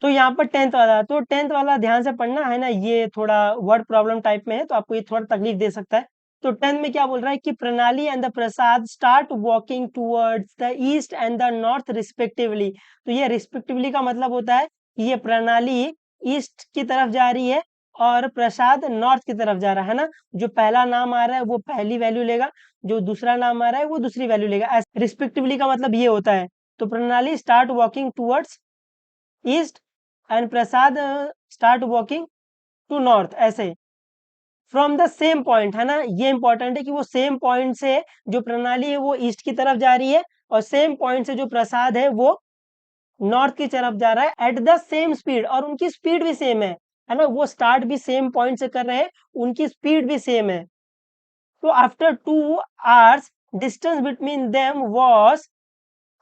तो यहाँ पर 10th वाला, तो 10th वाला ध्यान से पढ़ना है ना, ये थोड़ा वर्ड प्रॉब्लम टाइप में है तो आपको ये थोड़ा तकलीफ दे सकता है। तो 10th में क्या बोल रहा है कि प्रणाली and the Prasad start walking towards the east and the north respectively. तो ये रिस्पेक्टिवली का मतलब होता है कि ये प्रणाली ईस्ट की तरफ जा रही है और प्रसाद नॉर्थ की तरफ जा रहा है ना। जो पहला नाम आ रहा है वो पहली वैल्यू लेगा, जो दूसरा नाम आ रहा है वो दूसरी वैल्यू लेगा। रिस्पेक्टिवली का मतलब ये होता है। तो Pranali start walking towards east and Prasad start walking to north, ऐसे फ्रॉम द सेम पॉइंट, है ना। ये इंपॉर्टेंट है कि वो सेम पॉइंट से जो प्रणाली है वो ईस्ट की तरफ जा रही है और सेम पॉइंट से जो प्रसाद है वो नॉर्थ की तरफ जा रहा है एट द सेम स्पीड, और उनकी स्पीड भी सेम है ना। वो स्टार्ट भी सेम पॉइंट से कर रहे हैं, उनकी स्पीड भी सेम है। तो after 2 hours distance between them was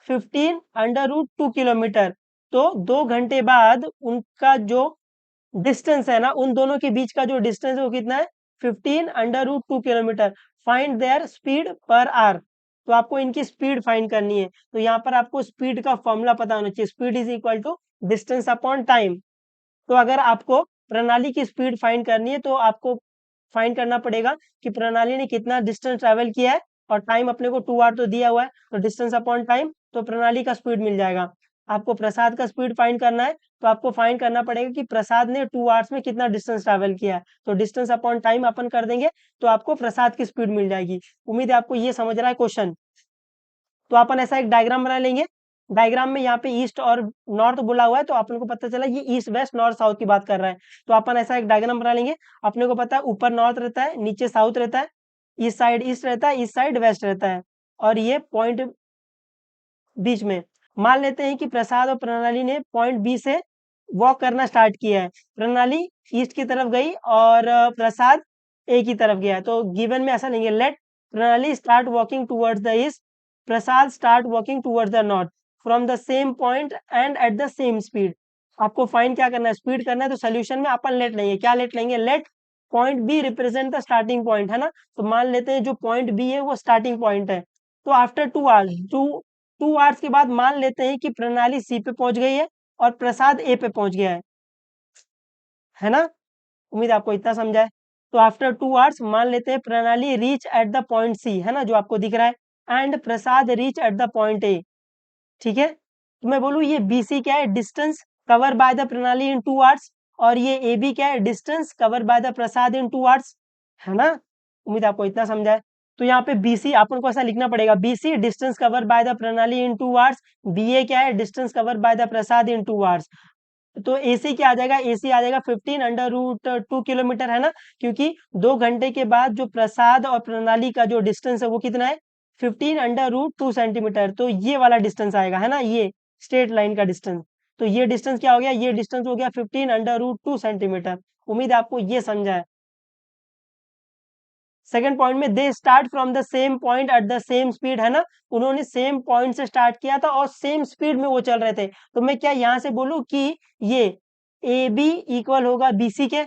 15 √2 kilometre. तो 2 घंटे बाद उनका जो डिस्टेंस है ना, उन दोनों के बीच का जो डिस्टेंस है वो कितना है, 15 √2 kilometre. Find there speed per hour. तो आपको इनकी स्पीड फाइंड करनी है। तो यहाँ पर आपको स्पीड का फॉर्मूला पता होना चाहिए, speed is equal to distance upon time. तो अगर आपको प्रणाली की स्पीड फाइंड करनी है तो आपको फाइंड करना पड़ेगा कि प्रणाली ने कितना डिस्टेंस ट्रेवल किया है, और टाइम अपने को 2 आवर तो दिया हुआ है, तो डिस्टेंस अपॉन टाइम, तो प्रणाली का स्पीड मिल जाएगा। आपको प्रसाद का स्पीड फाइंड करना है तो आपको फाइंड करना पड़ेगा कि प्रसाद ने 2 आवर्स में कितना डिस्टेंस ट्रेवल किया है। तो डिस्टेंस अपॉन टाइम अपन कर देंगे तो आपको प्रसाद की स्पीड मिल जाएगी। उम्मीद है आपको ये समझ रहा है क्वेश्चन। तो अपन ऐसा एक डायग्राम बना लेंगे। डायग्राम में यहाँ पे ईस्ट और नॉर्थ बोला हुआ है तो अपन को पता चला ये ईस्ट वेस्ट नॉर्थ साउथ की बात कर रहा है। तो अपन ऐसा एक डायग्राम बना लेंगे। अपने को पता है ऊपर नॉर्थ रहता है, नीचे साउथ रहता है, ईस्ट साइड ईस्ट रहता है, ईस्ट साइड वेस्ट रहता है, और ये पॉइंट बीच में। मान लेते हैं कि प्रसाद और प्रणाली ने पॉइंट बी से वॉक करना स्टार्ट किया है। प्रणाली ईस्ट की तरफ गई और प्रसाद ए की तरफ गया। तो गिवन में ऐसा लेंगे, लेट प्रणाली start walking towards the east, Prasad start walking towards the north from the same point and at the same speed. आपको फाइंड क्या करना है, स्पीड करना है। तो सोल्यूशन में अपन लेट लेंगे, क्या लेट लेंगे, let point B represent the starting point, है ना। तो मान लेते हैं जो पॉइंट बी है वो स्टार्टिंग पॉइंट है। तो आफ्टर 2 आवर्स, 2 आवर्स के बाद मान लेते हैं कि प्रणाली सी पे पहुंच गई है और प्रसाद ए पे पहुंच गया है ना। उम्मीद आपको इतना समझा है। तो आफ्टर 2 आवर्स मान लेते हैं Pranali reach at the point C, है ना, जो आपको दिख रहा है, and Prasad reach at the point A. ठीक है, तो मैं बोलूँ ये बी सी क्या है, distance cover by the Pranali in 2 hours, और ये ए बी क्या है, distance cover by the Prasad in 2 hours, है ना। उम्मीद आपको इतना समझा है। तो यहाँ पे बी सी अपन को ऐसा लिखना पड़ेगा, B C distance cover by the Pranali in 2 hours, B A क्या है, distance cover by the Prasad in 2 hours. तो एसी क्या आ जाएगा, एसी आ जाएगा 15 √2 किलोमीटर, है ना। क्योंकि 2 घंटे के बाद जो प्रसाद और प्रणाली का जो डिस्टेंस है वो कितना है, 15 √2 सेंटीमीटर। तो ये वाला डिस्टेंस आएगा, है ना, ये स्ट्रेट लाइन का डिस्टेंस। तो ये डिस्टेंस क्या हो गया, ये डिस्टेंस हो गया 15 √2 सेंटीमीटर। उम्मीद है आपको ये समझा है। सेकंड पॉइंट में they start from the same point at the same speed, है ना। उन्होंने सेम पॉइंट से स्टार्ट किया था और सेम स्पीड में वो चल रहे थे। तो मैं क्या यहाँ से बोलूं कि ये ए बी इक्वल होगा बी सी के,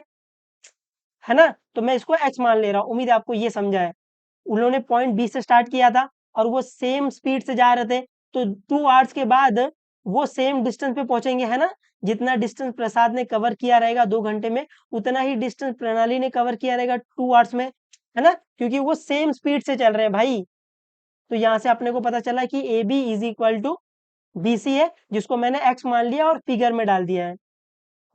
है ना। तो मैं इसको एक्स मान ले रहा हूँ। उम्मीद है आपको ये समझा है। उन्होंने पॉइंट बी से स्टार्ट किया था और वो सेम स्पीड से जा रहे थे। तो 2 आवर्स के बाद वो सेम डिस्टेंस पे पहुंचेंगे, है ना। जितना डिस्टेंस प्रसाद ने कवर किया रहेगा 2 घंटे में, उतना ही डिस्टेंस प्रणाली ने कवर किया रहेगा 2 आवर्स में, है ना, क्योंकि वो सेम स्पीड से चल रहे हैं भाई। तो यहाँ से अपने को पता चला कि A B is equal to B C है, जिसको मैंने एक्स मान लिया और फिगर में डाल दिया है।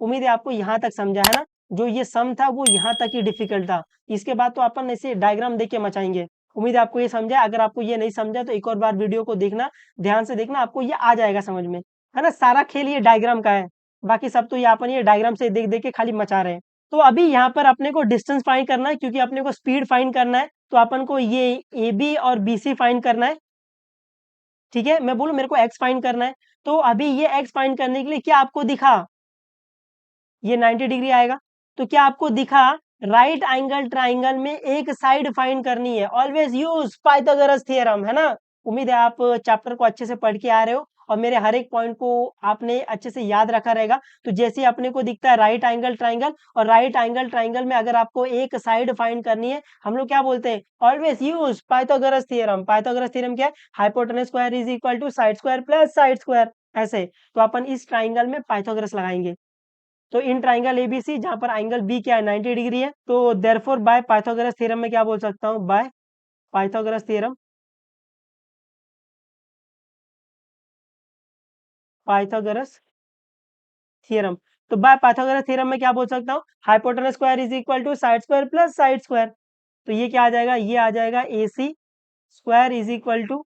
उम्मीद है आपको यहाँ तक समझा है ना। जो ये सम था वो यहाँ तक ही डिफिकल्ट था, इसके बाद तो अपन ऐसे डायग्राम देख के मचाएंगे। उम्मीद है आपको ये समझा। अगर आपको ये नहीं समझा तो एक और बार वीडियो को देखना, ध्यान से देखना, आपको ये आ जाएगा समझ में, है ना। सारा खेल ये डायग्राम का है, बाकी सब तो ये अपन ये डायग्राम से देख देख के खाली मचा रहे हैं। तो अभी यहाँ पर अपने को डिस्टेंस फाइंड करना है, क्योंकि अपने को स्पीड फाइंड करना है। तो अपन को ये ए बी और बी सी फाइंड करना है। ठीक है, मैं बोलूँ मेरे को एक्स फाइंड करना है। तो अभी ये एक्स फाइंड करने के लिए क्या आपको दिखा, ये 90 डिग्री आएगा। तो क्या आपको दिखा, राइट एंगल ट्राइंगल में एक साइड फाइंड करनी है, ऑलवेज यूज पाइथागोरस थ्योरम, है ना। उम्मीद है आप चैप्टर को अच्छे से पढ़ के आ रहे हो और मेरे हर एक पॉइंट को आपने अच्छे से याद रखा रहेगा। तो जैसे ही अपने को दिखता है राइट एंगल ट्राइंगल, और राइट एंगल ट्राइंगल में अगर आपको एक साइड फाइंड करनी है, हम लोग क्या बोलते हैं, always use Pythagoras theorem. Pythagoras theorem क्या है, hypotenuse square is equal to side square plus side square. ऐसे। तो अपन इस ट्राइंगल में पाइथागोरस लगाएंगे। तो इन ट्राइंगल एबीसी जहां पर एंगल बी क्या है 90 डिग्री है, तो देयरफॉर बाय पाइथागोरस थ्योरम में क्या बोल सकता हूँ, by Pythagoras theorem, Pythagoras theorem. तो बाय पाइथागोरस थ्योरम में क्या बोल सकता हूँ, hypotenuse square is equal to side square plus side square. तो ये क्या आ जाएगा, ये आ जाएगा A C square is equal to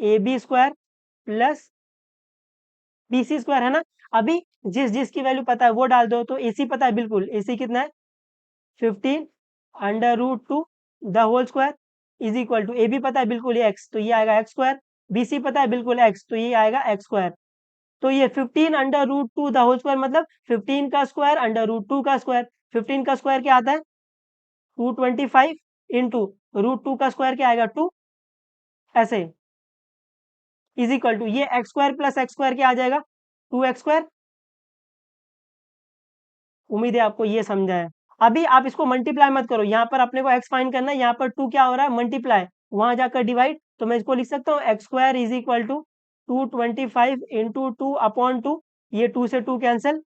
A B square plus B C square, है ना। अभी जिस जिस की वैल्यू पता है वो डाल दो। तो ए सी पता है बिल्कुल, ए सी कितना है 15 under root two the whole square is equal to, A B पता है बिल्कुल ये एक्स, तो ये आएगा एक्स स्क्वायर, बी सी पता है बिल्कुल एक्स, तो ये आएगा एक्स स्क्वायर। तो ये 15 under root two the whole square मतलब 15 का स्क्वायर अंडर रूट टू का स्क्वायर। 15 का स्क्वायर क्या आता है 225 इंटू रूट टू का स्क्वायर क्या आएगा 2, ऐसे इज इक्वल टू ये X square plus X square क्या आ जाएगा 2x स्क्वायर। उम्मीद है आपको ये समझा है। अभी आप इसको मल्टीप्लाई मत करो, यहाँ पर अपने को एक्स फाइंड करना है, यहाँ पर 2 क्या हो रहा है मल्टीप्लाई, वहां जाकर डिवाइड। तो मैं इसको लिख सकता हूँ X square is equal to 225 into 2/2, ये 2 से 2 कैंसिल,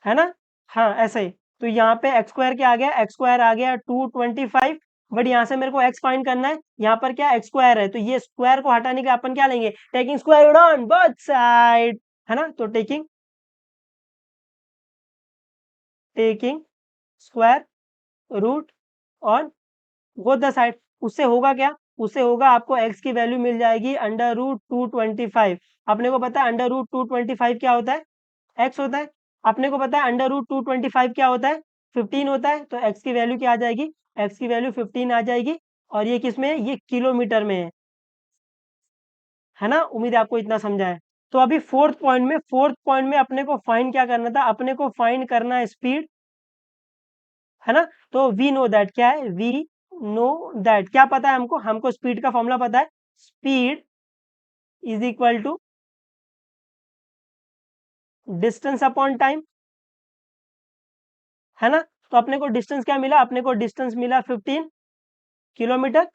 है ना। हाँ ऐसे ही। तो यहाँ पे एक्स स्क्वायर क्या आ गया, एक्स स्क्वायर आ गया 225, बट यहाँ से मेरे को एक्स फाइंड करना है, यहाँ पर क्या एक्स स्क्वायर है, तो ये स्क्वायर को हटाने के लिए अपन क्या लेंगे, taking square root on both side, है ना। तो taking square root on both the side, उससे होगा क्या, उससे होगा आपको x की वैल्यू मिल जाएगी अंडर रूट 225। अपने को पता है अंडर रूट 225 क्या होता है, x होता है। अपने को पता है अंडर रूट 225 क्या होता है 15 होता है। तो x की वैल्यू क्या आ जाएगी, x की वैल्यू 15 आ जाएगी। और ये किस में है, ये किलोमीटर में है ना। उम्मीद है आपको इतना समझा है। तो अभी फोर्थ पॉइंट में अपने को फाइंड क्या करना था, अपने को फाइंड करना है स्पीड, है ना। तो वी नो दैट, क्या है वी नो दैट, क्या पता है हमको, हमको स्पीड का फॉर्मूला पता है, speed is equal to distance upon time, है ना। तो अपने को डिस्टेंस क्या मिला, अपने को डिस्टेंस मिला 15 किलोमीटर,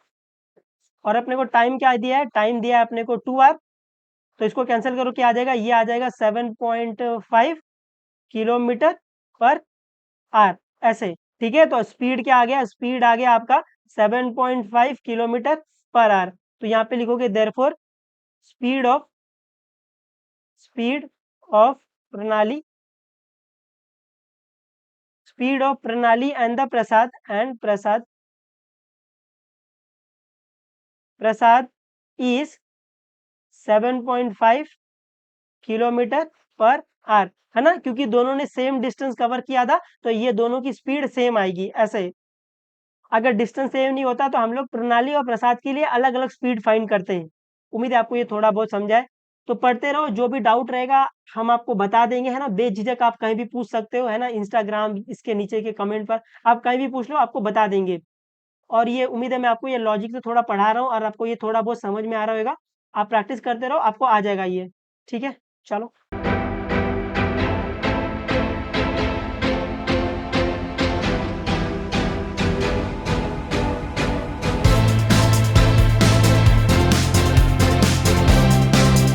और अपने को टाइम क्या दिया है, टाइम दिया है अपने को 2 आवर। तो इसको कैंसिल करो, क्या आ जाएगा, ये आ जाएगा 7.5 किलोमीटर पर आवर, ऐसे। ठीक है, तो स्पीड क्या आ गया, स्पीड आ गया आपका 7.5 किलोमीटर पर आवर। तो यहाँ पे लिखोगे therefore speed of speed of प्रणाली, स्पीड ऑफ प्रणाली and the Prasad is 7.5 kilometre per hour, है ना। क्योंकि दोनों ने सेम डिस्टेंस कवर किया था, तो ये दोनों की स्पीड सेम आएगी, ऐसे। अगर डिस्टेंस सेम नहीं होता तो हम लोग प्रणाली और प्रसाद के लिए अलग अलग स्पीड फाइंड करते हैं। उम्मीद है आपको ये थोड़ा बहुत समझा है। तो पढ़ते रहो, जो भी डाउट रहेगा हम आपको बता देंगे, है ना। बेझिझक आप कहीं भी पूछ सकते हो, है ना। इंस्टाग्राम इसके नीचे के कमेंट पर आप कहीं भी पूछ लो, आपको बता देंगे। और ये उम्मीद है मैं आपको ये लॉजिक से थोड़ा पढ़ा रहा हूँ और आपको ये थोड़ा बहुत समझ में आ रहा होगा। आप प्रैक्टिस करते रहो, आपको आ जाएगा ये। ठीक है, चलो।